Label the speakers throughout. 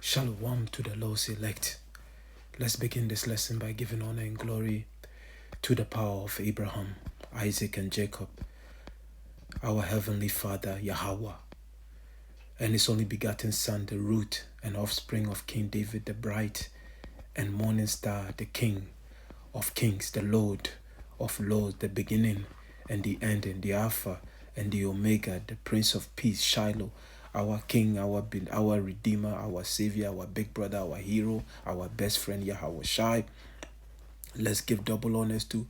Speaker 1: Shalom to the Lord's elect. Let's begin this lesson by giving honor and glory to the power of Abraham, Isaac, and Jacob, our Heavenly Father, Yahawah, and His only begotten Son, the root and offspring of King David, the bright and morning star, the King of kings, the Lord of lords, the beginning and the ending, the Alpha and the Omega, the Prince of Peace, Shiloh, our King, our Redeemer, our Savior, our big brother, our hero, our best friend, Yahawashi. Let's give double honors to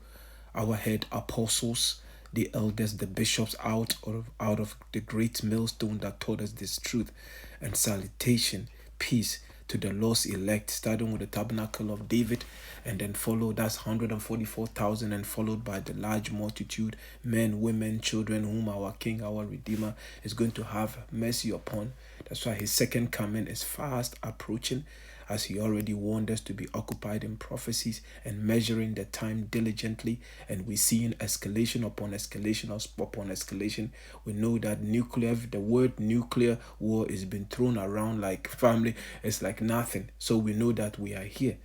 Speaker 1: our head apostles, the elders, the bishops out of the great millstone that taught us this truth. And salutation, peace to the Lord's elect, starting with the tabernacle of David, and then followed, that's 144,000, and followed by the large multitude, men, women, children, whom our King, our Redeemer is going to have mercy upon. That's why His second coming is fast approaching, as He already warned us to be occupied in prophecies and measuring the time diligently. And we see in escalation upon escalation upon escalation. We know that the word nuclear war is being thrown around like family. It's like nothing. So we know that we are here.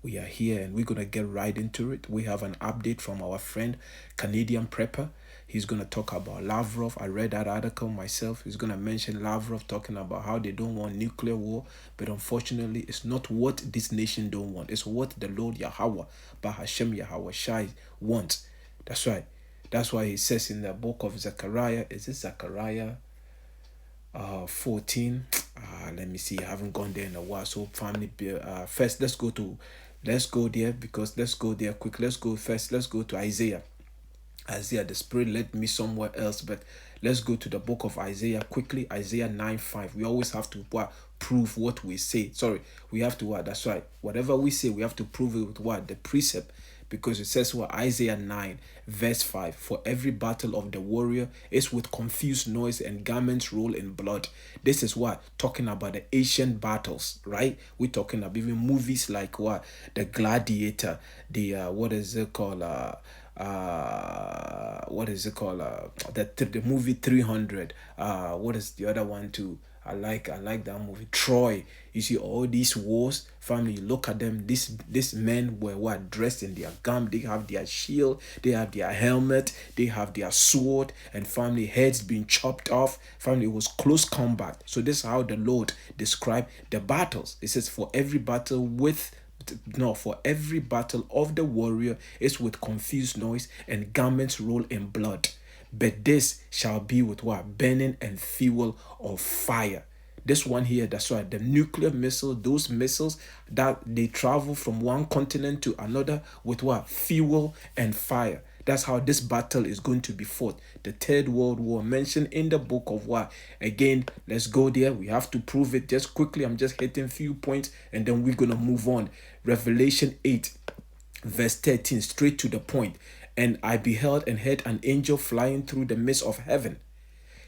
Speaker 1: We are here and we're going to get right into it. We have an update from our friend, Canadian Prepper. He's going to talk about Lavrov. I read that article myself. He's going to mention Lavrov talking about how they don't want nuclear war. But unfortunately, it's not what this nation don't want. It's what the Lord Yahawah, Bahasham, Yahawashi wants. That's right. That's why he says in the book of Zechariah, is it Zechariah 14? Let me see. I haven't gone there in a while. So family, first let's go there because let's go there quick. Let's go to Isaiah. The Spirit led me somewhere else, but let's go to the book of Isaiah quickly. Isaiah 9:5. We always have to prove what we say. We have to that's right. Whatever we say, we have to prove it with what? The precept. Because it says Isaiah 9 verse 5, for every battle of the warrior is with confused noise and garments roll in blood. This is talking about the ancient battles, right? We're talking about even movies like the Gladiator, the what is it called, the movie 300. What is the other one too? I like that movie, Troy. You see all these wars, family, you look at them. These men were dressed in their garment. They have their shield, they have their helmet, they have their sword, and family, heads being chopped off. Family, it was close combat. So this is how the Lord described the battles. It says, for every battle of the warrior is with confused noise and garments roll in blood. But this shall be with burning and fuel of fire. This one here, that's right, the nuclear missile, those missiles that they travel from one continent to another with fuel and fire. That's how this battle is going to be fought. The Third World War mentioned in the book of Again, let's go there. We have to prove it just quickly. I'm just hitting a few points and then we're going to move on. Revelation 8, verse 13, straight to the point. And I beheld and heard an angel flying through the midst of heaven,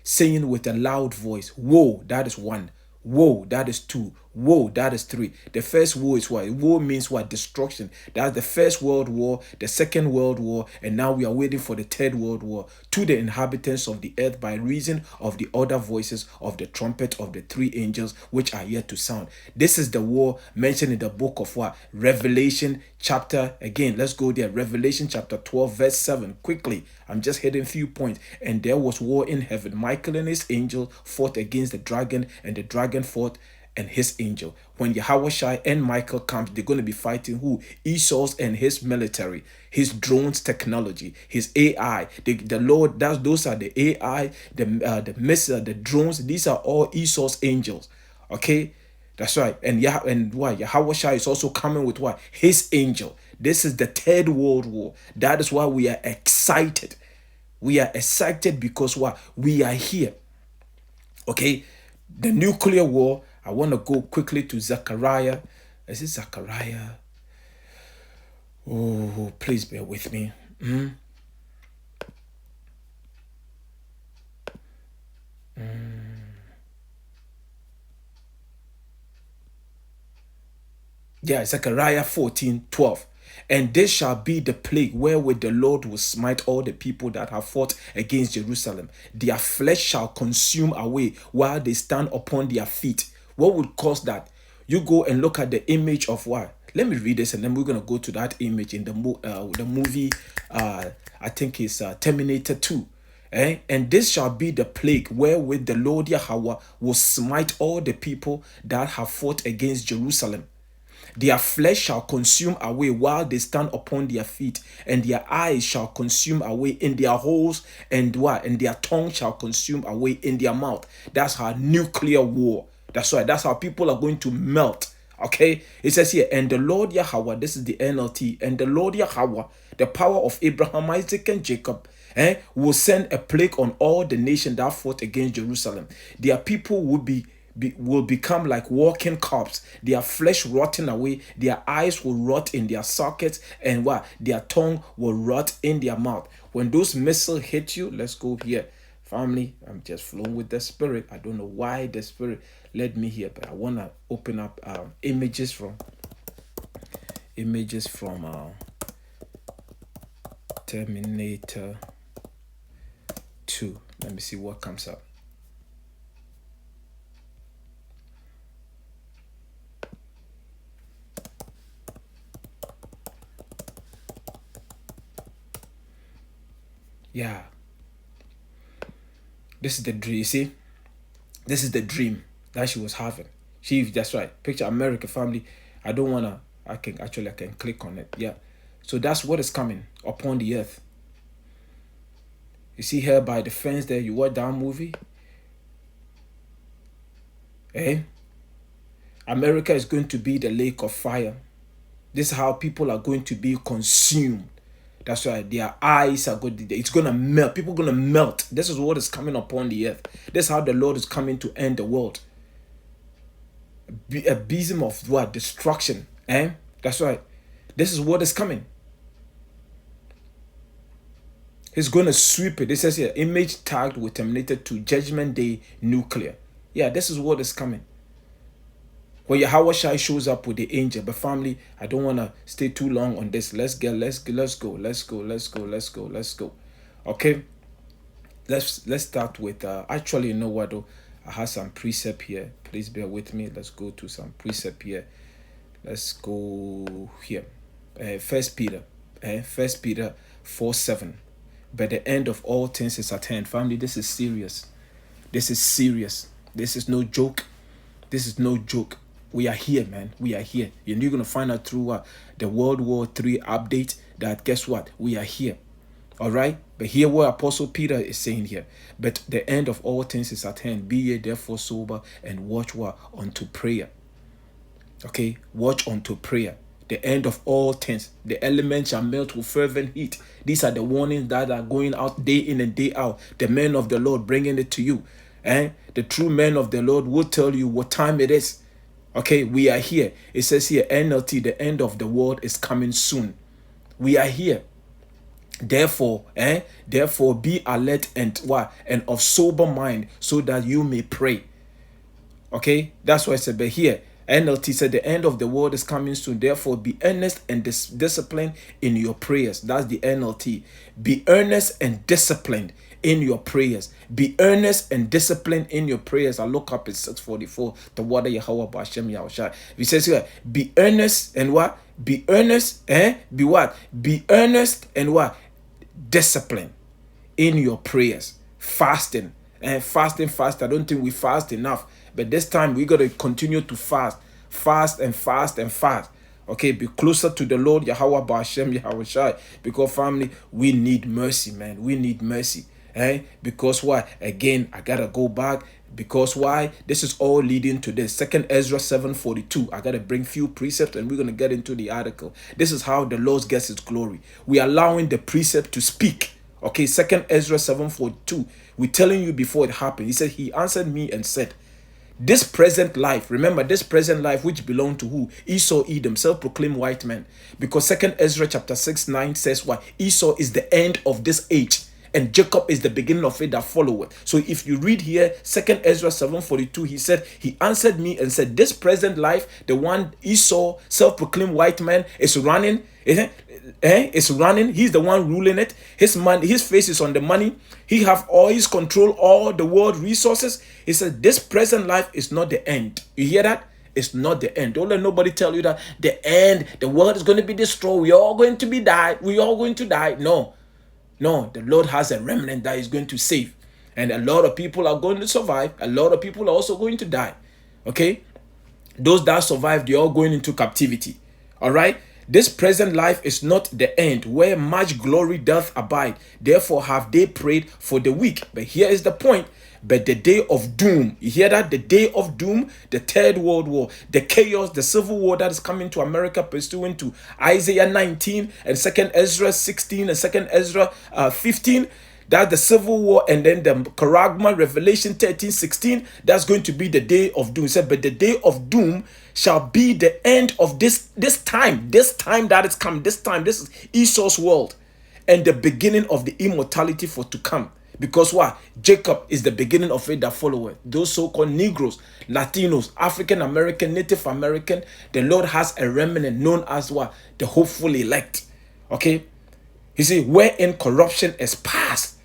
Speaker 1: saying with a loud voice, woe, that is one. Woe, that is two. Woe, that is three. The first woe is what? Woe means destruction. That's the First World War, the Second World War, and now we are waiting for the Third World War. To the inhabitants of the earth by reason of the other voices of the trumpet of the three angels which are yet to sound. This is the war mentioned in the book of Revelation chapter, again, let's go there. Revelation chapter 12 verse 7. Quickly, I'm just hitting a few points. And there was war in heaven. Michael and his angel fought against the dragon, and the dragon fought and his angel. When Yahawashi and Michael comes, they're going to be fighting who? Esau's and his military, his drones technology, his AI. The Lord, those are the AI, the missile, the drones. These are all Esau's angels. Okay, that's right. And Yahawashi is also coming with his angel. This is the Third World War. That is why we are excited. We are excited because we are here. Okay, the nuclear war. I want to go quickly to Zechariah. Is it Zechariah? Oh, please bear with me. Zechariah 14:12. And this shall be the plague wherewith the Lord will smite all the people that have fought against Jerusalem. Their flesh shall consume away while they stand upon their feet. What would cause that? You go and look at the image of what? Let me read this, and then we're gonna go to that image in the movie. I think it's Terminator 2. And this shall be the plague wherewith the Lord Yahawah will smite all the people that have fought against Jerusalem. Their flesh shall consume away while they stand upon their feet, and their eyes shall consume away in their holes, and what? And their tongue shall consume away in their mouth. That's how nuclear war. That's right. That's how people are going to melt. Okay, it says here, and the Lord Yahawah, this is the NLT, and the Lord Yahawah, the power of Abraham, Isaac, and Jacob, will send a plague on all the nation that fought against Jerusalem. Their people will become like walking corpse, their flesh rotting away, their eyes will rot in their sockets, and what? Their tongue will rot in their mouth. When those missiles hit you, let's go here. Family, I'm just flowing with the Spirit. I don't know why the Spirit led me here, but I want to open up images from Terminator 2. Let me see what comes up. Yeah. This is the dream. You see? This is the dream that she was having. That's right. Picture America, family. I don't want to. I can click on it. Yeah. So that's what is coming upon the earth. You see here by the fence there, you watch that movie? America is going to be the lake of fire. This is how people are going to be consumed. That's right. Their eyes are going to, it's going to melt. People are going to melt. This is what is coming upon the earth. This is how the Lord is coming to end the world. A besom of what? Destruction. That's right. This is what is coming. He's going to sweep it. It says here, image tagged with Terminator 2, Judgment Day nuclear. Yeah, this is what is coming. When Yahawashi shows up with the angel, but family, I don't want to stay too long on this. Let's go. Okay, let's start with. Actually, you know what? Though, I have some precept here. Please bear with me. Let's go to some precept here. Let's go here. First Peter 4:7. But the end of all things is at hand. Family, this is serious. This is serious. This is no joke. This is no joke. We are here, man. We are here. And you're going to find out through the World War III update that, guess what? We are here. All right? But here what Apostle Peter is saying here. But the end of all things is at hand. Be ye therefore sober and watch what? Unto prayer. Okay? Watch unto prayer. The end of all things. The elements shall melt with fervent heat. These are the warnings that are going out day in and day out. The men of the Lord bringing it to you. The true men of the Lord will tell you what time it is. Okay, we are here. It says here, NLT, the end of the world is coming soon. We are here. Therefore, be alert and of sober mind, so that you may pray. Okay, that's why I said. But here, NLT said the end of the world is coming soon. Therefore, be earnest and disciplined in your prayers. That's the NLT. Be earnest and disciplined in your prayers. Be earnest and disciplined in your prayers. I look up at 644. The word of Yahawah, Bahasham, Yahawashi. He says here, be earnest and what? Be earnest, be what? Be earnest and what? Discipline in your prayers. Fasting. Fasting. I don't think we fast enough. But this time we got to continue to fast. Fast. Okay, be closer to the Lord, Yahawah, Bahasham, Yahawashi. Because family, we need mercy, man. We need mercy. Because why? Again, I gotta go back. Because why? This is all leading to this. 2nd Ezra 7:42. I gotta bring few precepts and we're gonna get into the article. This is how the Lord gets his glory. We are allowing the precept to speak. Okay, 2nd Ezra 7:42. We're telling you before it happened. He said, he answered me and said, this present life, remember this present life which belonged to who? Esau, Edom, self-proclaimed white man. Because 2nd Ezra chapter 6:9 says what? Esau is the end of this age, and Jacob is the beginning of it that followeth. So if you read here, 2nd Ezra 7:42, he said, he answered me and said, this present life, the one Esau, self-proclaimed white man, is running, is running. He's the one ruling it. His man, his face is on the money. He have all his control, all the world resources. He said, this present life is not the end. You hear that? It's not the end. Don't let nobody tell you that the end, the world is going to be destroyed. We're all going to be die. We're all going to die. No. No, the Lord has a remnant that is going to save. And a lot of people are going to survive. A lot of people are also going to die. Okay? Those that survive, they're all going into captivity. All right? This present life is not the end, where much glory doth abide. Therefore have they prayed for the weak. But here is the point. But the day of doom, you hear that? The day of doom, the third world war, the chaos, the civil war that is coming to America pursuant to Isaiah 19 and 2nd Ezra 16 and 2nd Ezra 15. That's the civil war, and then the charagma, Revelation 13:16. That's going to be the day of doom. It said, but the day of doom shall be the end of this time that is come. This is Esau's world, and the beginning of the immortality for to come. Because what? Jacob is the beginning of it that followeth. Those so-called Negroes, Latinos, African American, Native American, the Lord has a remnant known as what? The hopeful elect. Okay? You see, wherein corruption is past.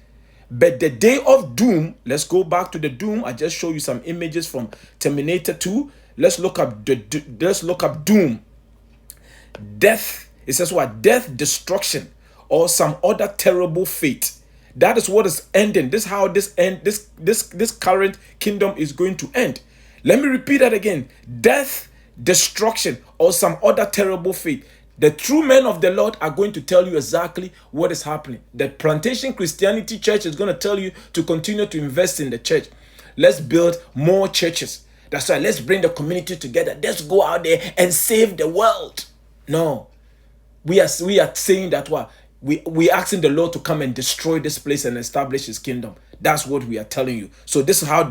Speaker 1: But the day of doom, let's go back to the doom. I just show you some images from Terminator 2. Let's look up doom. Death. It says what? Death, destruction, or some other terrible fate. That is what is ending. This is how this current kingdom is going to end. Let me repeat that again. Death, destruction, or some other terrible fate. The true men of the Lord are going to tell you exactly what is happening. The Plantation Christianity Church is going to tell you to continue to invest in the church. Let's build more churches. That's right. Let's bring the community together. Let's go out there and save the world. No. We are saying that what? We asking the Lord to come and destroy this place and establish his kingdom. That's what we are telling you. So this is how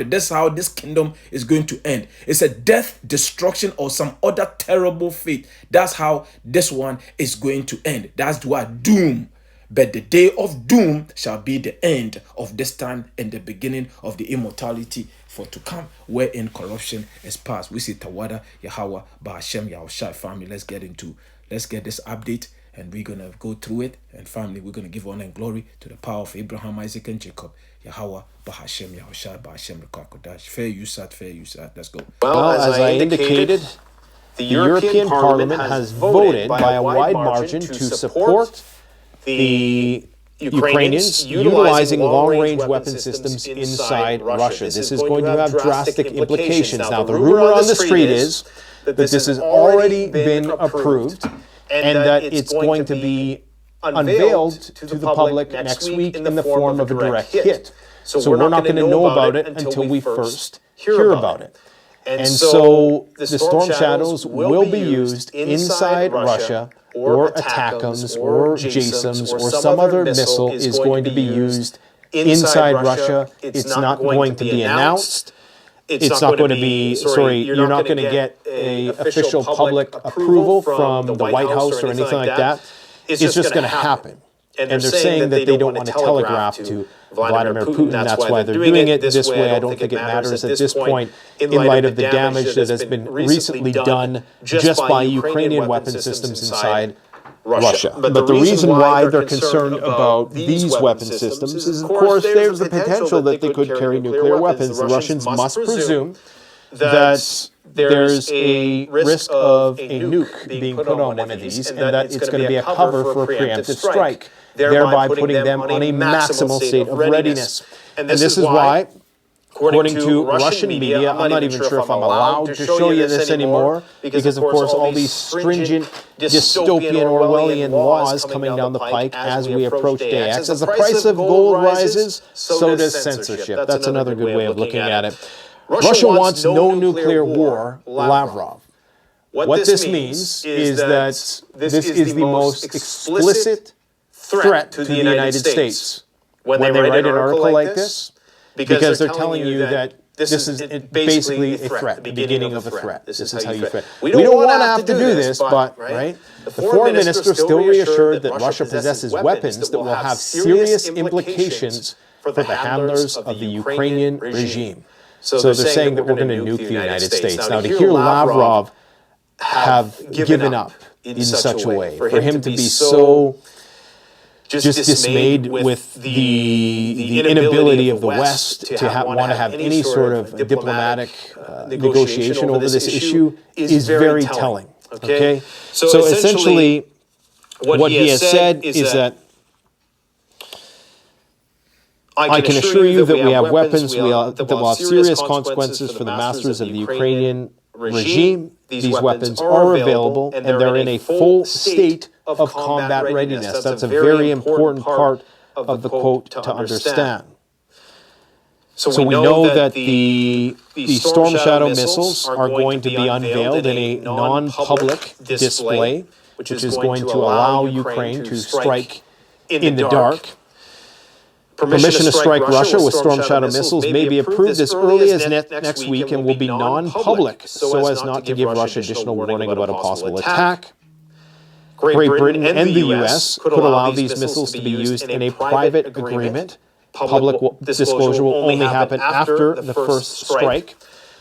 Speaker 1: this kingdom is going to end. It's a death, destruction, or some other terrible fate. That's how this one is going to end. That's what? Doom. But the day of doom shall be the end of this time and the beginning of the immortality for to come, wherein corruption is past. We see Tawada, Yahawah, Bahasham, Yahawashi. Family, let's get this update. And we're going to go through it. And family, we're going to give honor and glory to the power of Abraham, Isaac, and Jacob. Yahawah, Bahasham, Yahawashi, Bahasham, Qadash. Fair use that. Let's go.
Speaker 2: Well, as I indicated, the European Parliament has voted by a wide margin to support the Ukrainians utilizing long-range weapon systems inside Russia. This is going to have drastic implications. Now, the rumor on the street is that this has already been approved, and that it's going to be unveiled to the public next week in the form of a direct hit. So we're not going to know about it until we first hear about it. And so the Storm Shadows will be used inside Russia, or ATACMS, or JASOMs, or some other missile is going to be used inside Russia. It's not going to be announced. It's not going to be, you're not going to get an official public approval from the White House or anything like that. It's just going to happen. And they're saying that they don't want to telegraph to Vladimir Putin. That's why they're doing it this way. I don't think it matters at this point in light of the damage that has been recently done just by Ukrainian weapon systems inside Russia. But the reason why they're concerned about these weapon systems is, of course, there's the potential that they could carry nuclear weapons. The Russians must presume that there's a risk of a nuke being put on one of these, and that it's going to be a cover for a preemptive strike, thereby putting them on a maximal state of readiness. And this is why, according to Russian media, I'm not even sure if I'm allowed to show you this anymore, because, of course, all these stringent dystopian Orwellian laws coming down the pike as we approach Day X. As the price of gold rises, so does censorship. That's another good way of looking at it. Russia wants no nuclear war, Lavrov. What this means is that this is the most explicit threat to the United States. When they write an article like this, because they're telling you that this is basically a threat, the beginning of a threat. This is how you threat. We don't want to have to do this, but, right? The foreign minister still reassured that Russia possesses weapons that will have serious implications for the handlers of the Ukrainian regime. So they're saying that we're going to nuke the United States. Now, to hear Lavrov have given up in such a way, for him to be so just dismayed with the inability of the West to want to have any sort of diplomatic negotiation over this issue is very telling. Okay? So essentially, what he has said is that I can assure you that we have weapons that will have serious consequences for the masters of the Ukrainian regime. These weapons are available, and they're in a full state of combat readiness. That's a very important part of the quote to understand. So we know that the Storm Shadow missiles are going to be unveiled in a non-public display, which is going to allow Ukraine to strike in the dark. Permission to strike Russia with Storm Shadow missiles may be approved as early as next week and will be non-public so as not to give Russia additional warning about a possible attack. Great Britain and the U.S. could allow these missiles to be used in a private agreement. Public disclosure will only happen after the first strike.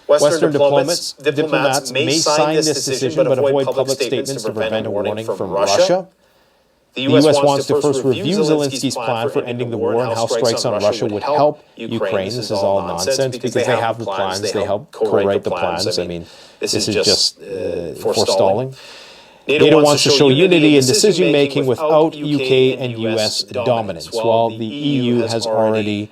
Speaker 2: Western diplomats may sign this decision but avoid public statements to prevent a warning from Russia. The U.S. wants to first review Zelensky's plan for ending the war and how strikes on Russia would help Ukraine. This is all nonsense because they have the plans. They help co-write the plans. I mean, this is just forestalling. NATO wants to show unity in decision-making without UK and US dominance, while the EU has already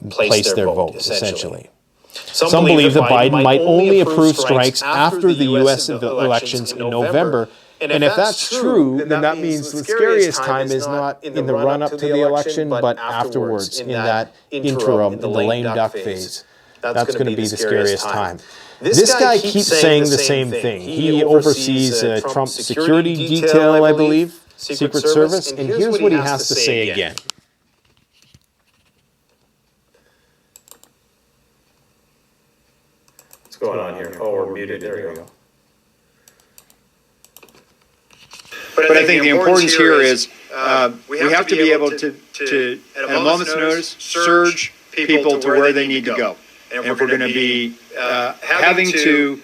Speaker 2: placed their vote, essentially. Some believe that Biden might only approve strikes after the US elections in November. And if that's true, then that means the scariest time is not in the run-up to the election, but afterwards, in that interim, in the lame duck phase. That's going to be the scariest time. This guy keeps saying the same thing. He oversees Trump's security detail, I believe, Secret Service, and here's what he has to say again.
Speaker 3: What's going on here? Oh, we're muted. There we go.
Speaker 4: But I think the importance here is we have to be able to at a moment's notice, surge people to where they need to go. And if we're going to be having to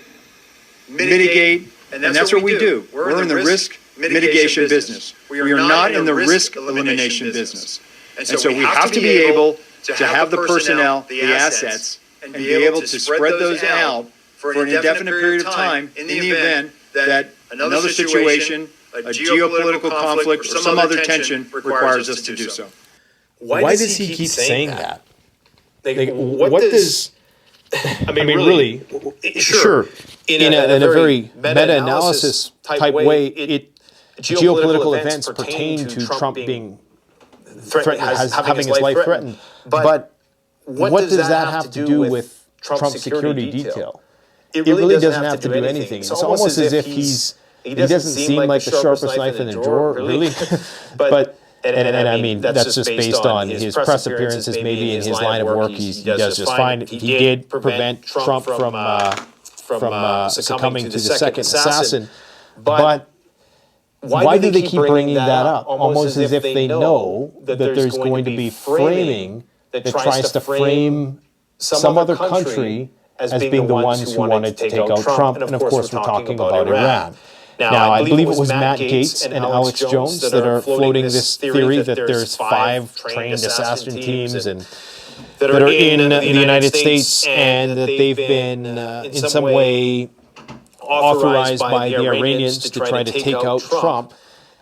Speaker 4: mitigate, and that's what we do. We're in the risk mitigation business. We are not in the risk elimination business. And so we have to be able to have the personnel, the assets, and be able to spread those out for an indefinite period of time in the event that another situation, a geopolitical conflict, or some other tension requires us to do so.
Speaker 2: Why does he keep saying that? What does... I mean, really, sure, in a very meta-analysis type way, geopolitical events pertain to Trump being having his life threatened. But what does that have to do with Trump's security detail? It really doesn't have to do anything. It's almost as if he doesn't seem like the sharpest knife in the drawer, really. But and I mean, that's just based on his press appearances, maybe in his line of work, he does just fine. He did prevent Trump from succumbing to the second assassin. But why do they keep bringing that up? Almost as if they know that there's going to be framing that tries to frame some other country as being the ones who wanted to take out Trump. And of course, we're talking about Iran. Now, I believe it was Matt Gaetz and Alex Jones that are floating this theory that there's 5 trained assassin teams and that are in the United States and that they've been in some way authorized by the Iranians to try to take out Trump.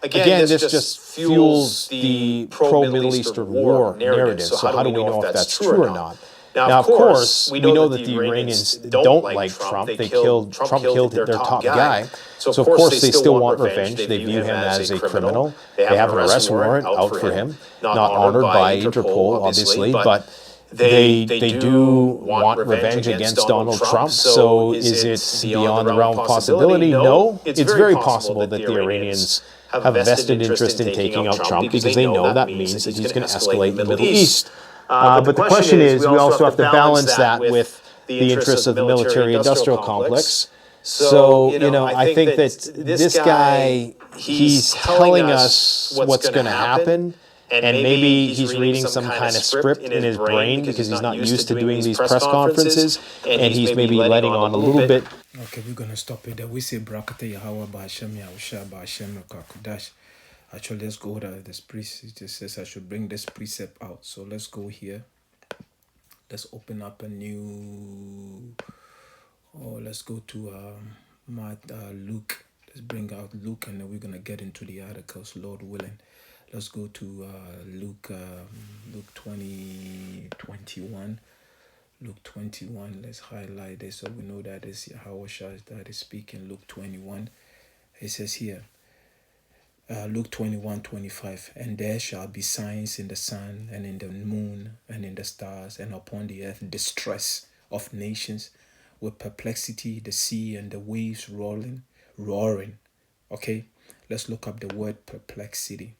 Speaker 2: Again, this just fuels the pro-Middle Eastern war narrative. So how do we know if that's true or not? Now, of course, we know that the Iranians don't like Trump. Trump killed their top guy. So, of course, they still want revenge. They view him as a criminal. They have an arrest warrant out for him, not honored by Interpol, obviously, but they do want revenge against Donald Trump. So is it beyond the realm of possibility? No. It's very possible that the Iranians have a vested interest in taking out Trump because they know that means that he's going to escalate in the Middle East. But the question is, we also have to balance that with the interests of the military-industrial complex. So, I think that this guy, he's telling us what's going to happen, and maybe he's reading some kind of script in his brain because he's not used to doing these press conferences, and he's maybe letting on a little bit.
Speaker 1: Okay, we're going to stop it there. We say Brakata Yahawah, Bahasham, Yahawashi, Bahasham, Qadash. Actually, let's go to this precept. It just says I should bring this precept out. So let's go here. Let's open up a new. Oh, let's go to Luke. Let's bring out Luke, and then we're gonna get into the articles, Lord willing. Let's go to Luke 20:21. Luke 21. Let's highlight this so we know that it's Yahawashi that is speaking. Luke 21. It says here. Luke 21:25, and there shall be signs in the sun and in the moon and in the stars and upon the earth distress of nations with perplexity, the sea and the waves roaring. Okay, let's look up the word perplexity.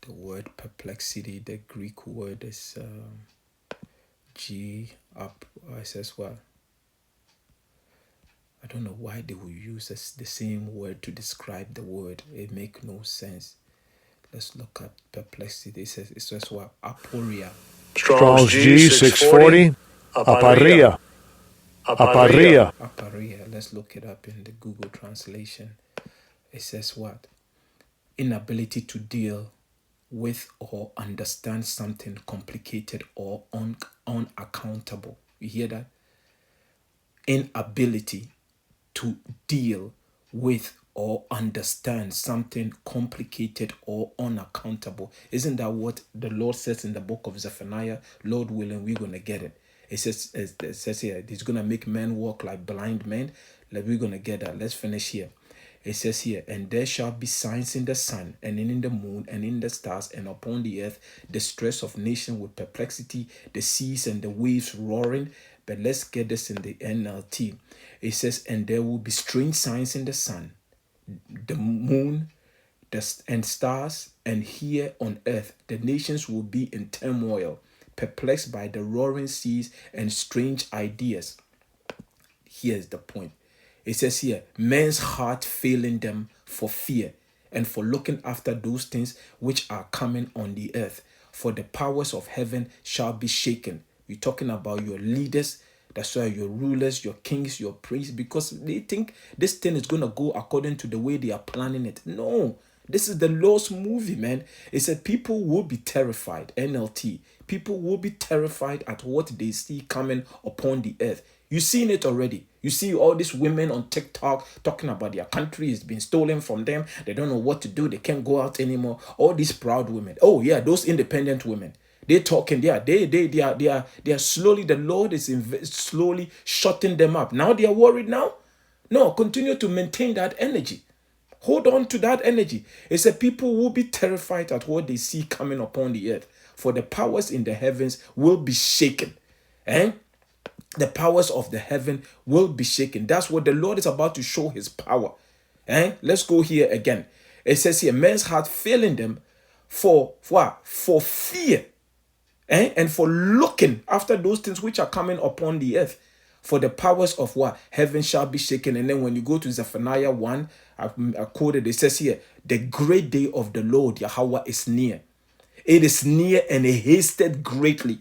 Speaker 1: The word perplexity, the Greek word is it says what? I don't know why they will use the same word to describe the word. It makes no sense. Let's look at perplexity. It says what? Aporia.
Speaker 5: Strong's G 640. Aparia.
Speaker 1: Aparia. Let's look it up in the Google translation. It says what? Inability to deal with or understand something complicated or unaccountable. You hear that? Inability to deal with or understand something complicated or unaccountable. Isn't that what the Lord says in the book of Zephaniah? Lord willing, we're going to get it. It says here, he's going to make men walk like blind men. We're going to get that. Let's finish here. It says here, and there shall be signs in the sun and in the moon and in the stars and upon the earth, distress of nation with perplexity, the seas and the waves roaring. But let's get this in the NLT. It says, and there will be strange signs in the sun, the moon, and stars, and here on earth, the nations will be in turmoil, perplexed by the roaring seas and strange ideas. Here's the point. It says here, men's heart failing them for fear and for looking after those things which are coming on the earth. For the powers of heaven shall be shaken. You're talking about your leaders. That's why your rulers, your kings, your priests, because they think this thing is going to go according to the way they are planning it. No, this is the Lord's movie, man. It said people will be terrified, NLT. People will be terrified at what they see coming upon the earth. You've seen it already. You see all these women on TikTok talking about their country is being stolen from them. They don't know what to do. They can't go out anymore. All these proud women. Oh yeah, those independent women. They're talking. They are slowly. The Lord is slowly shutting them up. Now they are worried. Now, no. Continue to maintain that energy. Hold on to that energy. It said people will be terrified at what they see coming upon the earth, for the powers in the heavens will be shaken. The powers of the heaven will be shaken. That's what the Lord is about to show his power. Let's go here again. It says here, men's heart failing them for what? For fear. And for looking after those things which are coming upon the earth. For the powers of what? Heaven shall be shaken. And then when you go to Zephaniah 1, I quoted, it says here, the great day of the Lord, Yahawah, is near. It is near and it hasted greatly.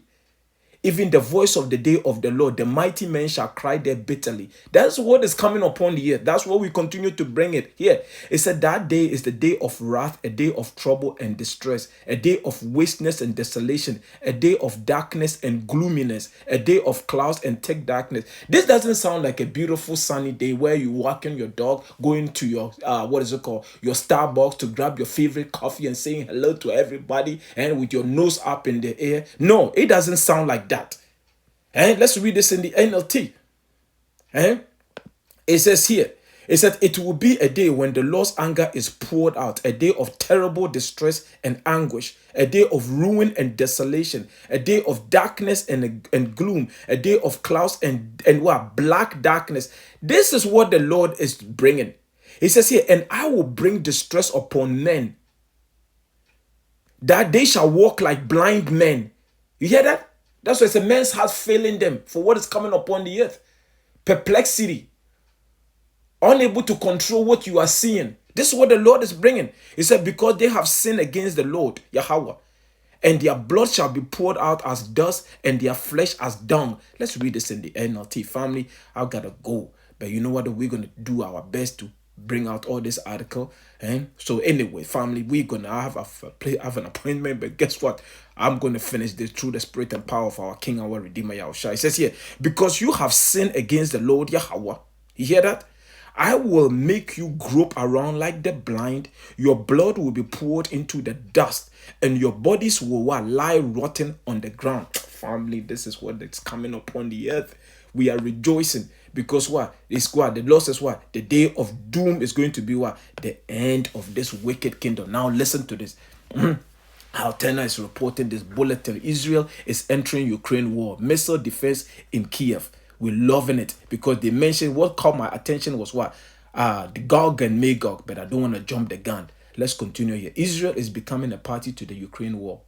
Speaker 1: Even the voice of the day of the Lord, the mighty men shall cry there bitterly. That's what is coming upon the earth. That's what we continue to bring it here. It said that day is the day of wrath, a day of trouble and distress, a day of wasteness and desolation, a day of darkness and gloominess, a day of clouds and thick darkness. This doesn't sound like a beautiful sunny day where you walking your dog, going to your, your Starbucks to grab your favorite coffee and saying hello to everybody and with your nose up in the air. No, it doesn't sound like that. Let's read this in the NLT. It says here, it said it will be a day when the Lord's anger is poured out, a day of terrible distress and anguish, a day of ruin and desolation, a day of darkness and gloom, a day of clouds and what? Black darkness. This is what the Lord is bringing. He says here, and I will bring distress upon men, that they shall walk like blind men. You hear that? That's why it's a man's heart failing them for what is coming upon the earth. Perplexity. Unable to control what you are seeing. This is what the Lord is bringing. He said, because they have sinned against the Lord, Yahawah, and their blood shall be poured out as dust and their flesh as dung. Let's read this in the NLT. Family, I've got to go. But you know what? We're going to do our best to bring out all this article. And so anyway, family, we're gonna have an appointment, but guess what? I'm gonna finish this through the spirit and power of our King, our Redeemer Yahawashi. It says here, because you have sinned against the Lord Yahawah. You hear that? I will make you grope around like the blind. Your blood will be poured into the dust, and your bodies will lie rotten on the ground. Family, this is what is coming upon the earth. We are rejoicing because what? It's what? The Lord says what? The day of doom is going to be what? The end of this wicked kingdom. Now listen to this. How Tenor is reporting this bulletin. Israel is entering Ukraine war. Missile defense in Kiev. We're loving it because they mentioned what caught my attention was what? The Gog and Magog, but I don't want to jump the gun. Let's continue here. Israel is becoming a party to the Ukraine war.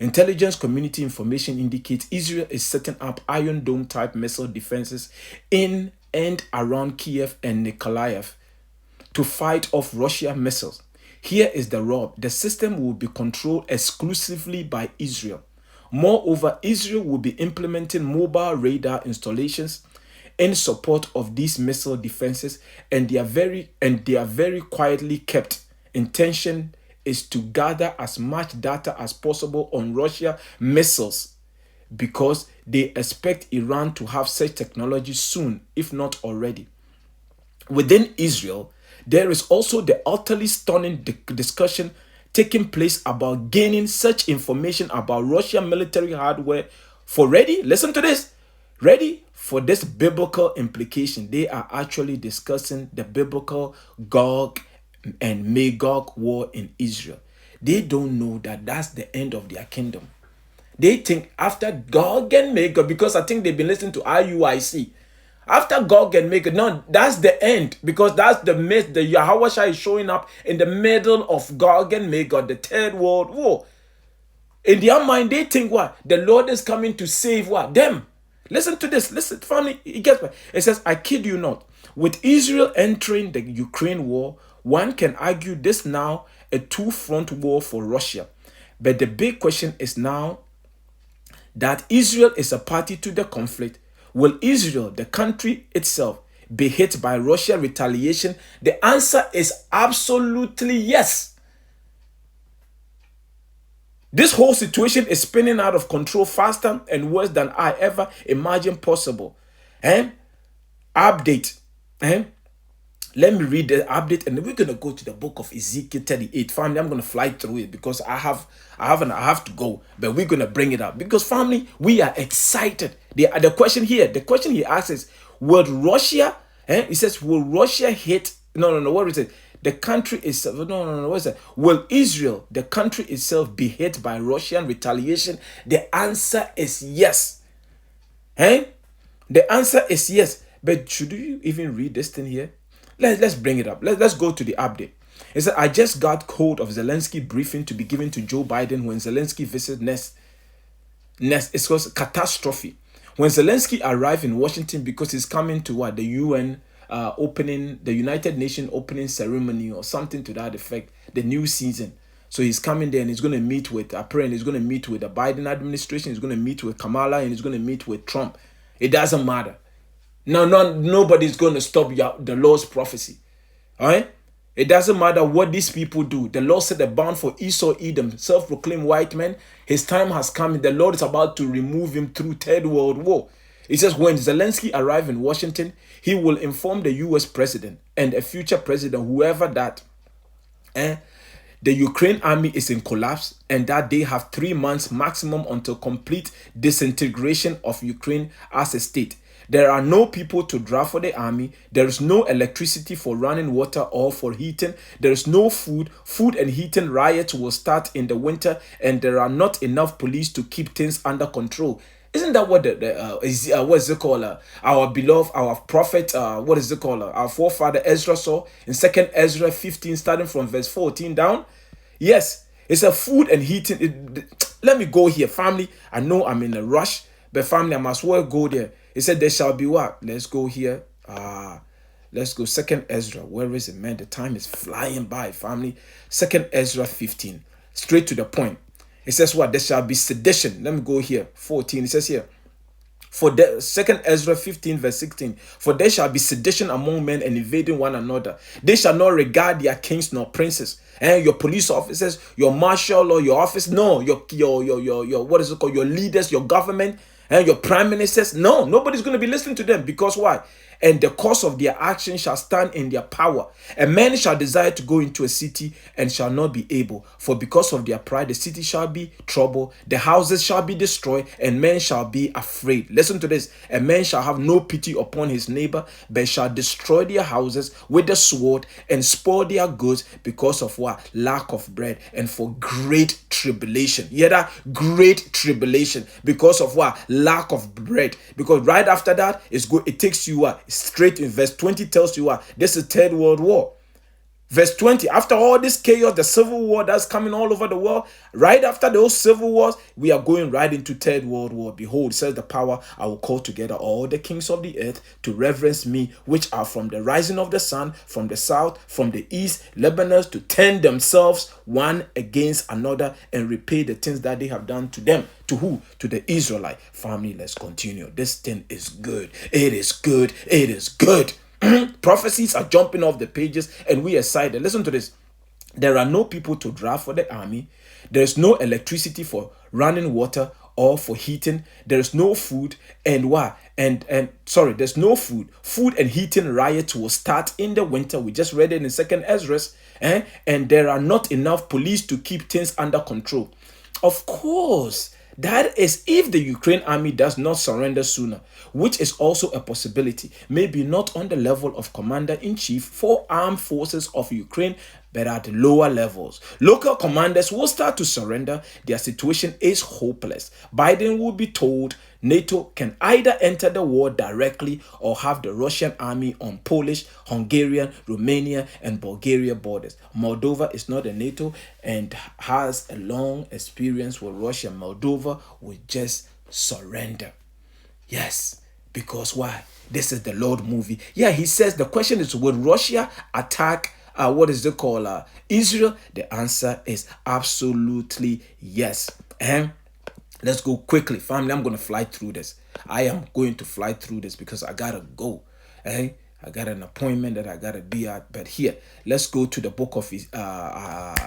Speaker 1: Intelligence community information indicates Israel is setting up Iron Dome type missile defenses in and around Kiev and Nikolaev to fight off Russian missiles. Here is the rub. The system will be controlled exclusively by Israel. Moreover, Israel will be implementing mobile radar installations in support of these missile defenses, and they are very quietly kept. Intention is to gather as much data as possible on Russia missiles because they expect Iran to have such technology soon, if not already. Within Israel, there is also the utterly stunning discussion taking place about gaining such information about Russian military hardware for listen to this, ready for this biblical implication. They are actually discussing the biblical Gog and Magog war in Israel. They don't know that that's the end of their kingdom. They think after Gog and Magog, because I think they've been listening to IUIC, after Gog and Magog, no, that's the end, because that's the myth. The Yahawashi is showing up in the middle of Gog and Magog, the Third World War. In their mind, they think what? The Lord is coming to save what? Them. Listen to this. Listen, family. It says, I kid you not. With Israel entering the Ukraine war, one can argue this now a two-front war for Russia. But the big question is now that Israel is a party to the conflict. Will Israel, the country itself, be hit by Russia retaliation? The answer is absolutely yes. This whole situation is spinning out of control faster and worse than I ever imagined possible. Update. Let me read the update, and then we're gonna go to the book of Ezekiel 38. Family, I'm gonna fly through it because I have to go, but we're gonna bring it up because family, we are excited. The question he asks is, will Russia? He says, will Russia hit? No. What is it? The country itself. No. What is it? Will Israel, the country itself, be hit by Russian retaliation? The answer is yes. The answer is yes. But should you even read this thing here? Let's bring it up. Let's go to the update. It said, I just got hold of Zelensky briefing to be given to Joe Biden when Zelensky visited Nest. It's called catastrophe. When Zelensky arrived in Washington because he's coming to what? The UN opening, the United Nations opening ceremony or something to that effect, the new season. So he's coming there and he's going to meet with, apparently he's going to meet with the Biden administration, he's going to meet with Kamala, and he's going to meet with Trump. It doesn't matter. Nobody's going to stop the Lord's prophecy. All right? It doesn't matter what these people do. The Lord set a bound for Esau, Edom, self-proclaimed white men. His time has come. The Lord is about to remove him through Third World War. It says, when Zelensky arrived in Washington, he will inform the U.S. president and a future president, whoever that, the Ukraine army is in collapse and that they have 3 months maximum until complete disintegration of Ukraine as a state. There are no people to draft for the army. There is no electricity for running water or for heating. There is no food. Food and heating riots will start in the winter, and there are not enough police to keep things under control. Isn't that what what is it called? Our beloved, our prophet, what is it called? Our forefather Ezra saw in 2 Ezra 15, starting from verse 14 down. Yes, it's a food and heating. Let me go here, family. I know I'm in a rush, but family, I must well go there. He said, there shall be what? Let's go here. Let's go 2 Ezra. Where is it, man? The time is flying by, family. 2 Ezra 15. Straight to the point. It says what? There shall be sedition. Let me go here. 14. It says here. For the second Ezra 15 verse 16, for there shall be sedition among men and invading one another. They shall not regard their kings nor princes, and your police officers, your marshal or your office, no, your what is it called, your leaders, your government, and your prime ministers. No, nobody's going to be listening to them. Because why? And the cause of their action shall stand in their power. A man shall desire to go into a city and shall not be able. For because of their pride, the city shall be troubled, the houses shall be destroyed, and men shall be afraid. Listen to this. A man shall have no pity upon his neighbor, but shall destroy their houses with the sword and spoil their goods because of what? Lack of bread, and for great tribulation. You hear that? Great tribulation. Because of what? Lack of bread. Because right after that, it takes you what? Straight in verse 20 tells you what? This is Third World War. Verse 20, after all this chaos, the civil war that's coming all over the world, right after those civil wars, we are going right into Third World War. Behold, says the power, I will call together all the kings of the earth to reverence me, which are from the rising of the sun, from the south, from the east, Lebanons, to turn themselves one against another and repay the things that they have done to them. To who? To the Israelite family. Let's continue. This thing is good. It is good. It is good. Prophecies are jumping off the pages and we are excited. Listen to this. There are no people to draft for the army. There's no electricity for running water or for heating. There's no food. And why? There's no food. Food and heating riots will start in the winter. We just read it in Second Ezra. And there are not enough police to keep things under control. Of course, that is if the Ukraine army does not surrender sooner, which is also a possibility, maybe not on the level of commander-in-chief for armed forces of Ukraine, but at lower levels. Local commanders will start to surrender. Their situation is hopeless. Biden will be told NATO can either enter the war directly or have the Russian army on Polish, Hungarian, Romania, and Bulgaria borders. Moldova is not a NATO and has a long experience with Russia. Moldova will just surrender. Yes, because why? This is the Lord movie. Yeah, he says the question is, will Russia attack Israel? The answer is absolutely yes. And let's go quickly, family. I'm going to fly through this. I am going to fly through this because I got to go. I got an appointment that I got to be at. But here, let's go to the book of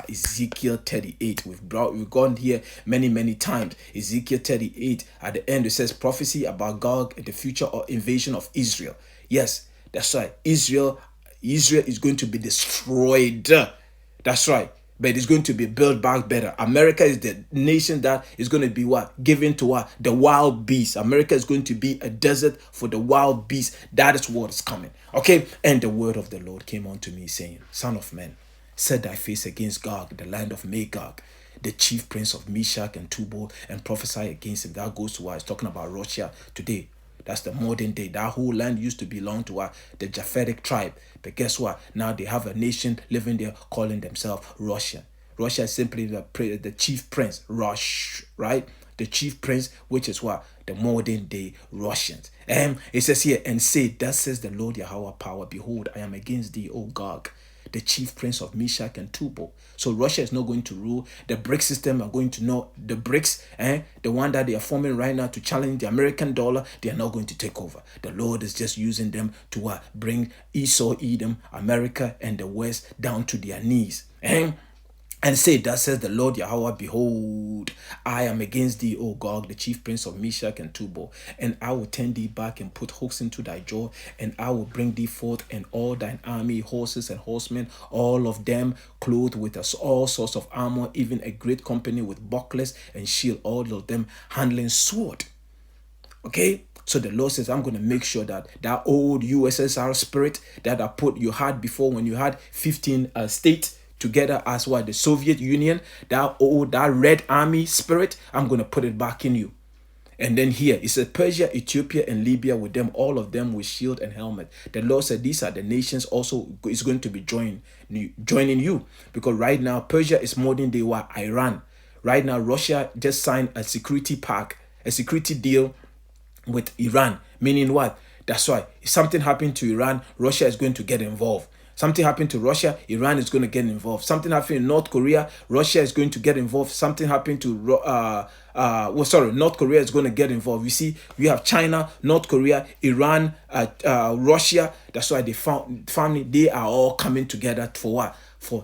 Speaker 1: Ezekiel 38. We've gone here many times. Ezekiel 38, at the end, it says prophecy about Gog and the future or invasion of Israel. Yes, that's right. Israel is going to be destroyed. That's right. But it's going to be built back better. America is the nation that is going to be what? Given to what? The wild beasts. America is going to be a desert for the wild beasts. That is what is coming. Okay? And the word of the Lord came unto me, saying, Son of man, set thy face against Gog, the land of Magog, the chief prince of Meshach and Tubal, and prophesy against him. That goes to what? It's talking about Rawchaa today. That's the modern day. That whole land used to belong to the Japhetic tribe. But guess what? Now they have a nation living there calling themselves Russia. Russia is simply the chief prince, Rush, right? The chief prince, which is what? The modern day Russians. And it says here, and say, thus says the Lord Yahawah power, behold, I am against thee, O Gog, the chief prince of Meshach and Tubal. So Russia is not going to rule. The BRICS system are going to know the BRICS, the one that they are forming right now to challenge the American dollar, they are not going to take over. The Lord is just using them to bring Esau, Edom, America, and the West down to their knees. And say, thus says the Lord Yahawah, behold, I am against thee, O Gog, the chief prince of Meshach and Tubal, and I will turn thee back and put hooks into thy jaw, and I will bring thee forth and all thine army, horses and horsemen, all of them clothed with all sorts of armor, even a great company with bucklers and shield, all of them handling sword. Okay? So the Lord says, I'm going to make sure that old USSR spirit that you had before when you had 15 states, together as what? The Soviet Union, that red army spirit, I'm going to put it back in you. And then here, it says Persia, Ethiopia, and Libya with them, all of them with shield and helmet. The Lord said these are the nations also is going to be joining you. Because right now, Persia is modern day Iran. Right now, Russia just signed a security deal with Iran. Meaning what? That's why if something happened to Iran, Russia is going to get involved. Something happened to Russia, Iran is going to get involved. Something happened in North Korea, Russia is going to get involved. Something happened to North Korea is going to get involved. You see, we have China, North Korea, Iran, Russia. That's why they are all coming together for what?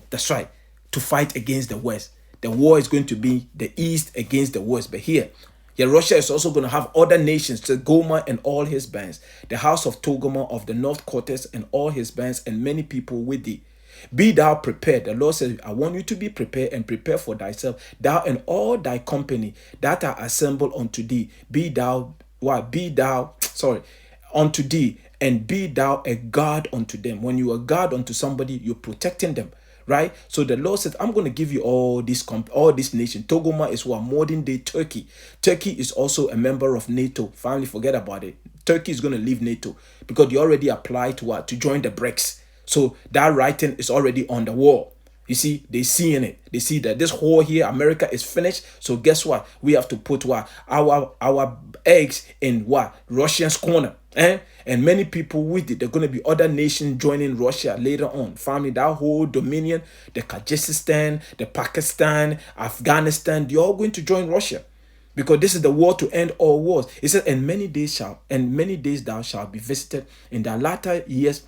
Speaker 1: That's right, to fight against the West. The war is going to be the East against the West. But here, Russia is also going to have other nations, Goma and all his bands, the house of Togoma of the North Quarters and all his bands, and many people with thee. Be thou prepared. The Lord says, I want you to be prepared and prepare for thyself, thou and all thy company that are assembled unto thee. Unto thee, and be thou a guard unto them. When you are guard unto somebody, you're protecting them. Right? So the Lord said, I'm going to give you all this nation. Togoma is what? Modern day Turkey. Turkey is also a member of NATO. Finally, forget about it. Turkey is going to leave NATO because they already applied to what? To join the BRICS. So that writing is already on the wall. You see, they see in it. They see that this war here, America, is finished. So guess what? We have to put what? Our eggs in what? Russia's corner. And many people with it. There are going to be other nations joining Russia later on. Family, that whole dominion, the Kyrgyzstan, the Pakistan, Afghanistan, they're all going to join Russia. Because this is the war to end all wars. It says, and many days thou shalt be visited. In the latter years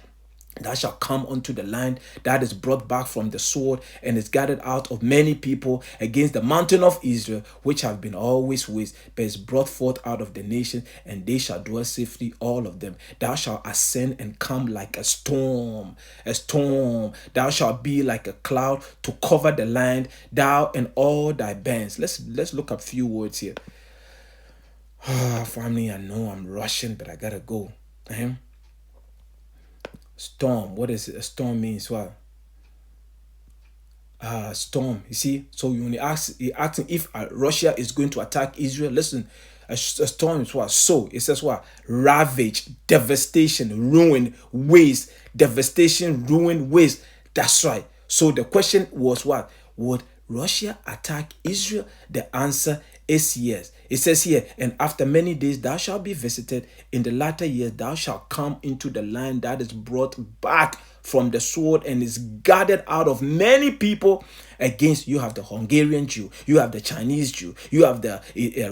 Speaker 1: thou shalt come unto the land that is brought back from the sword and is gathered out of many people against the mountain of Israel, which have been always waste, but is brought forth out of the nation, and they shall dwell safely, all of them. Thou shalt ascend and come like a storm. Thou shalt be like a cloud to cover the land, thou and all thy bands. Let's look up a few words here. Family, I know I'm rushing, but I gotta go. Storm. What is it? A storm means what? Storm. You see? So when he asking if Russia is going to attack Israel, listen, a storm is what? So it says what? Ravage, devastation, ruin, waste. Devastation, ruin, waste. That's right. So the question was what? Would Russia attack Israel? The answer is yes. It says here, and after many days thou shalt be visited. In the latter years thou shalt come into the land that is brought back from the sword and is gathered out of many people against. You have the Hungarian Jew, you have the Chinese Jew, you have the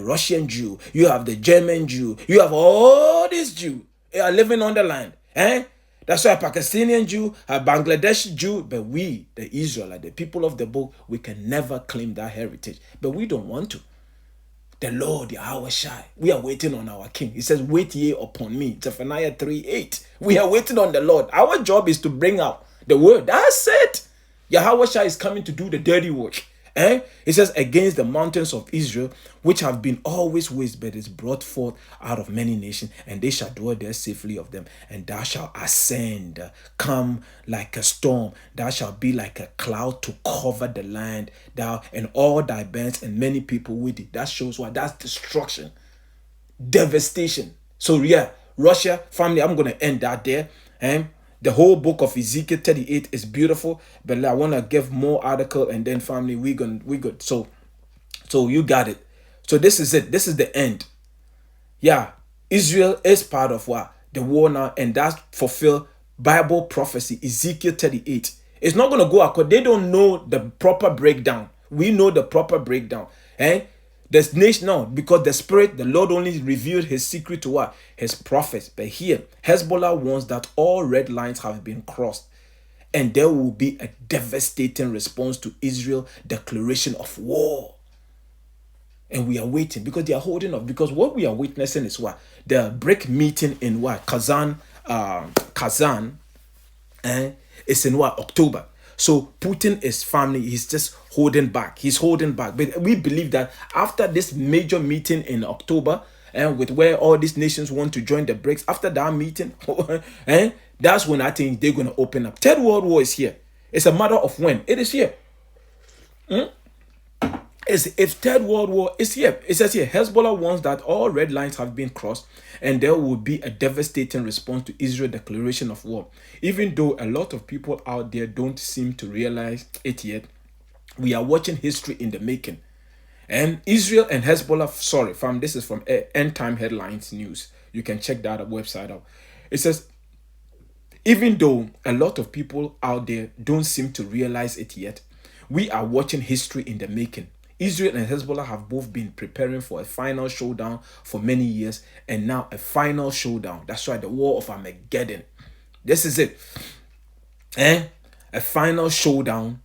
Speaker 1: Russian Jew, you have the German Jew, you have all these Jews are living on the land. That's why a Pakistani Jew, a Bangladeshi Jew, but we, the Israelites, the people of the book, we can never claim that heritage. But we don't want to. The Lord, Yahawashi, we are waiting on our King. He says, wait ye upon me. Zephaniah 3:8. We are waiting on the Lord. Our job is to bring out the word. That's it. Yahawashi is coming to do the dirty work. It says, against the mountains of Israel, which have been always waste, but is brought forth out of many nations, and they shall dwell there safely of them. And thou shalt ascend, come like a storm. Thou shalt be like a cloud to cover the land, thou and all thy bands and many people with it. That shows what? That's destruction, devastation. So yeah, Russia, family, I'm going to end that there. The whole book of Ezekiel 38 is beautiful, but I want to give more article, and then family, we good. So you got it. So this is it. This is the end. Yeah, Israel is part of what? The war now, and that's fulfill Bible prophecy, Ezekiel 38. It's not going to go across. They don't know the proper breakdown. We know the proper breakdown. This nation now, because the Lord only revealed his secret to what? His prophets. But here, Hezbollah wants that all red lines have been crossed, and there will be a devastating response to Israel's declaration of war. And we are waiting because they are holding up. Because what we are witnessing is what? The BRIC meeting in what? Kazan, it's in what? October. So Putin is family. He's just holding back. He's holding back. But we believe that after this major meeting in October, and with where all these nations want to join the BRICS, after that meeting, that's when I think they're going to open up. Third World War is here. It's a matter of when. It is here. If Third World War is here, it says here, Hezbollah wants that all red lines have been crossed, and there will be a devastating response to Israel's declaration of war. Even though a lot of people out there don't seem to realize it yet, we are watching history in the making. And Israel and Hezbollah, this is from End Time Headlines News. You can check that website out. It says, Even though a lot of people out there don't seem to realize it yet, we are watching history in the making. Israel and Hezbollah have both been preparing for a final showdown for many years, and now a final showdown. That's right, the war of Armageddon. This is it. A final showdown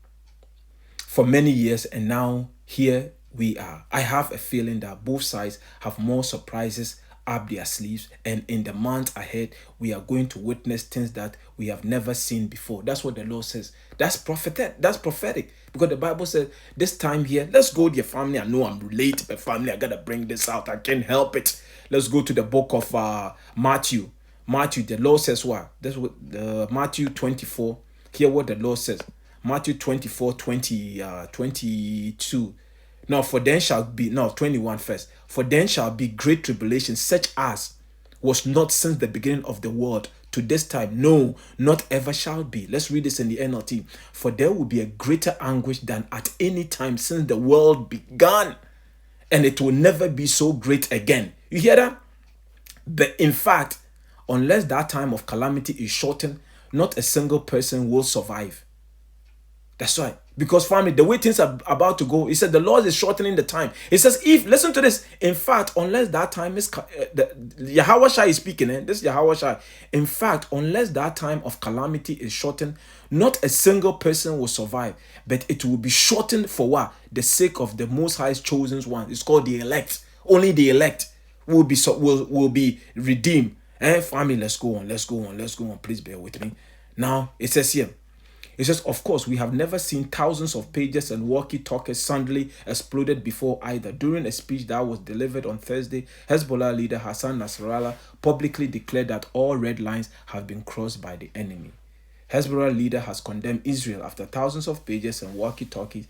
Speaker 1: for many years, and now here we are. I have a feeling that both sides have more surprises up their sleeves, and in the months ahead we are going to witness things that we have never seen before. That's what the Lord says. That's prophetic, because the Bible says this time here, let's go to your family. I know I'm late, but family, I gotta bring this out. I can't help it. Let's go to the book of Matthew. The Lord says what? That's what Matthew 24. Hear what the Lord says. Matthew 24, 22. Now, for then shall be, 21 first. For then shall be great tribulation, such as was not since the beginning of the world to this time, no, not ever shall be. Let's read this in the NLT. For there will be a greater anguish than at any time since the world began, and it will never be so great again. You hear that? But in fact, unless that time of calamity is shortened, not a single person will survive. That's right. Because family, the way things are about to go, he said the Lord is shortening the time. He says, if, listen to this, in fact, unless that time is, Yahawashi is speaking, this is Yahawashi. In fact, unless that time of calamity is shortened, not a single person will survive, but it will be shortened for what? The sake of the Most High's chosen one. It's called the elect. Only the elect will be redeemed. Family, let's go on. Please bear with me. Now, it says here, it says, of course, we have never seen thousands of pages and walkie-talkies suddenly exploded before either. During a speech that was delivered on Thursday, Hezbollah leader Hassan Nasrallah publicly declared that all red lines have been crossed by the enemy. Hezbollah leader has condemned Israel after thousands of pages and walkie-talkies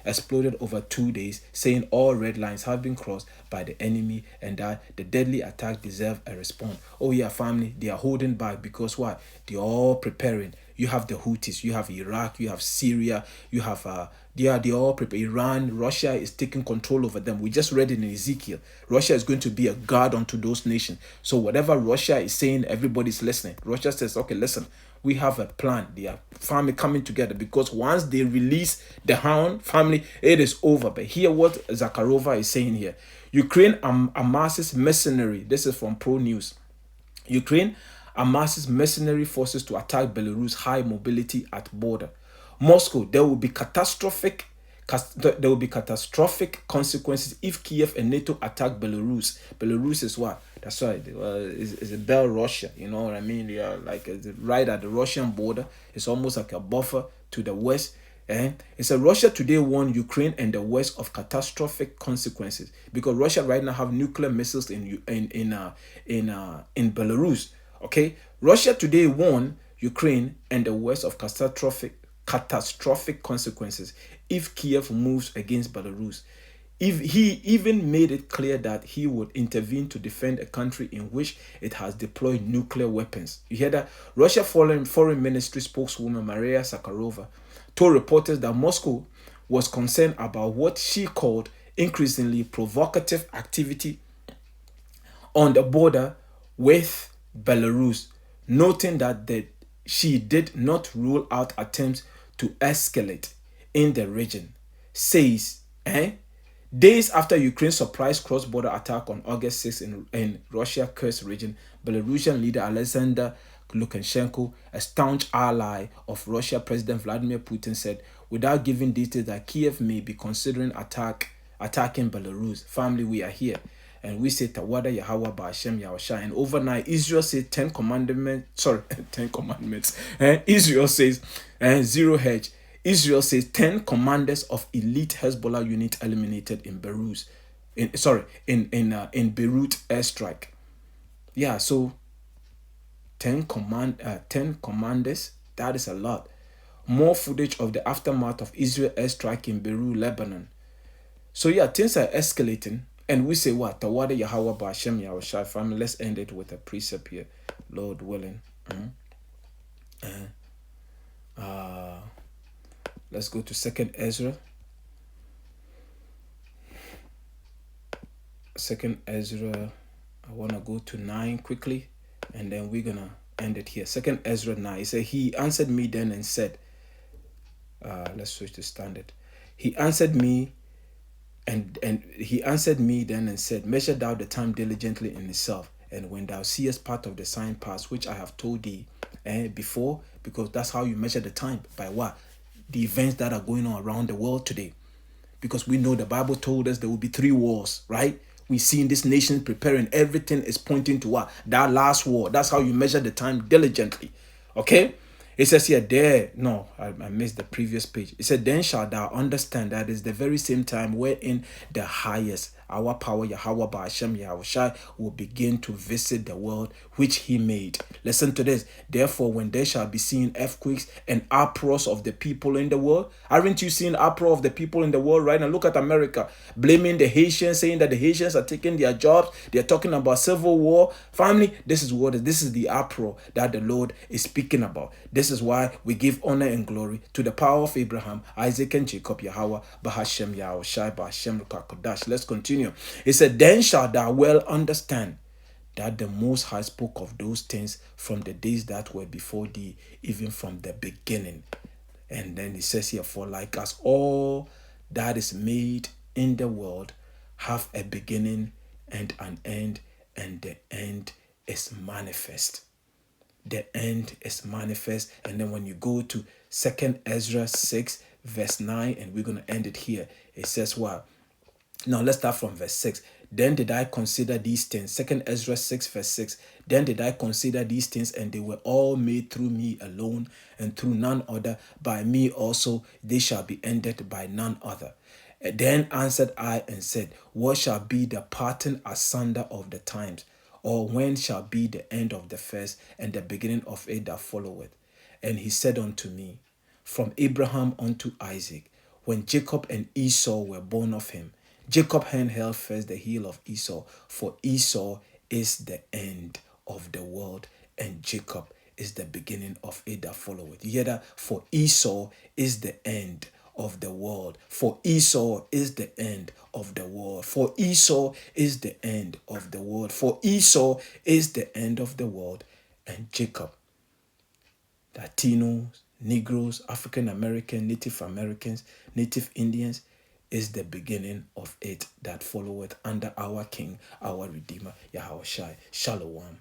Speaker 1: exploded over 2 days, saying all red lines have been crossed by the enemy and that the deadly attack deserves a response. Oh yeah, family, they are holding back because what? They are all preparing. You have the Houthis, you have Iraq, you have Syria, you have they are all prepared. Iran, Russia is taking control over them. We just read it in Ezekiel. Russia is going to be a guard unto those nations. So whatever Russia is saying, everybody's listening. Russia says, okay, listen, we have a plan. They are family coming together, because once they release the hound, family, it is over. But hear what Zakharova is saying here. Ukraine amasses mercenary. This is from Pro News. Ukraine amasses mercenary forces to attack Belarus high mobility at border. Moscow, there will be catastrophic consequences if Kiev and NATO attack Belarus. Belarus is what? That's right. It's a Bel-Russia. You know what I mean? They are like right at the Russian border. It's almost like a buffer to the west. It's a Russia today warned Ukraine and the West of catastrophic consequences, because Russia right now have nuclear missiles in Belarus. Okay, Russia today warned Ukraine and the West of catastrophic consequences if Kiev moves against Belarus. If he even made it clear that he would intervene to defend a country in which it has deployed nuclear weapons. You hear that? Russia Foreign Ministry spokeswoman Maria Zakharova told reporters that Moscow was concerned about what she called increasingly provocative activity on the border with Belarus, noting that she did not rule out attempts to escalate in the region. Says, days after Ukraine's surprise cross-border attack on August 6 in Russia's Kursk region, Belarusian leader Alexander Lukashenko, a staunch ally of Russia President Vladimir Putin, said, without giving details, that Kiev may be considering attacking Belarus. Family, we are here. And we say Tawada, Yahawah, Bahasham, Yahawashi. And overnight, Israel says 10 commandments. Israel says 0 hedge. Israel says 10 commanders of elite Hezbollah unit eliminated in Beirut. In Beirut airstrike. Yeah, so 10 commanders. That is a lot. More footage of the aftermath of Israel airstrike in Beirut, Lebanon. So yeah, things are escalating. And we say what? Tawada, Yahawah, Bahasham, Yahawashi. Family, let's end it with a precept here. Lord willing. Let's go to 2nd Ezra. 2nd Ezra. I want to go to 9 quickly. And then we're going to end it here. Second Ezra 9. He said, he answered me then and said, let's switch to standard. He answered me and he answered me then and said, measure thou the time diligently in itself, and when thou seest part of the sign pass, which I have told thee before, because that's how you measure the time, by what? The events that are going on around the world today. Because we know the Bible told us there will be 3 wars, right? We see in this nation preparing, everything is pointing to what? That last war. That's how you measure the time diligently. Okay? It says here, I missed the previous page. It said, then shalt thou understand that is the very same time wherein the highest, our power, Yahawah, Bahasham, Yahawashi, will begin to visit the world which he made. Listen to this. Therefore, when there shall be seen earthquakes and uproars of the people in the world, aren't you seeing uproar of the people in the world right now? Look at America, blaming the Haitians, saying that the Haitians are taking their jobs. They're talking about civil war. Family, this is the uproar that the Lord is speaking about. This is why we give honor and glory to the power of Abraham, Isaac, and Jacob, Yahawah, Bahasham, Yahawashi, Bahasham, Qadash. Let's continue. It said, then shalt thou well understand that the Most High spoke of those things from the days that were before thee, even from the beginning. And then it says here, for like as all that is made in the world have a beginning and an end, and the end is manifest. The end is manifest. And then when you go to 2 Ezra 6 verse 9, and we're going to end it here, it says what? Now let's start from verse 6. Then did I consider these things. 2 Ezra 6 verse 6. Then did I consider these things, and they were all made through me alone, and through none other. By me also they shall be ended, by none other. And then answered I and said, what shall be the parting asunder of the times? Or when shall be the end of the first, and the beginning of it that followeth? And he said unto me, from Abraham unto Isaac, when Jacob and Esau were born of him. Jacob held first the heel of Esau, for Esau is the end of the world, and Jacob is the beginning of it that followeth. You hear that? For Esau is the end of the world. For Esau is the end of the world. For Esau is the end of the world. For Esau is the end of the world, and Jacob, Latinos, Negroes, African American, Native Americans, Native Indians, is the beginning of it that followeth under our King, our Redeemer, Yahawashi. Shalom.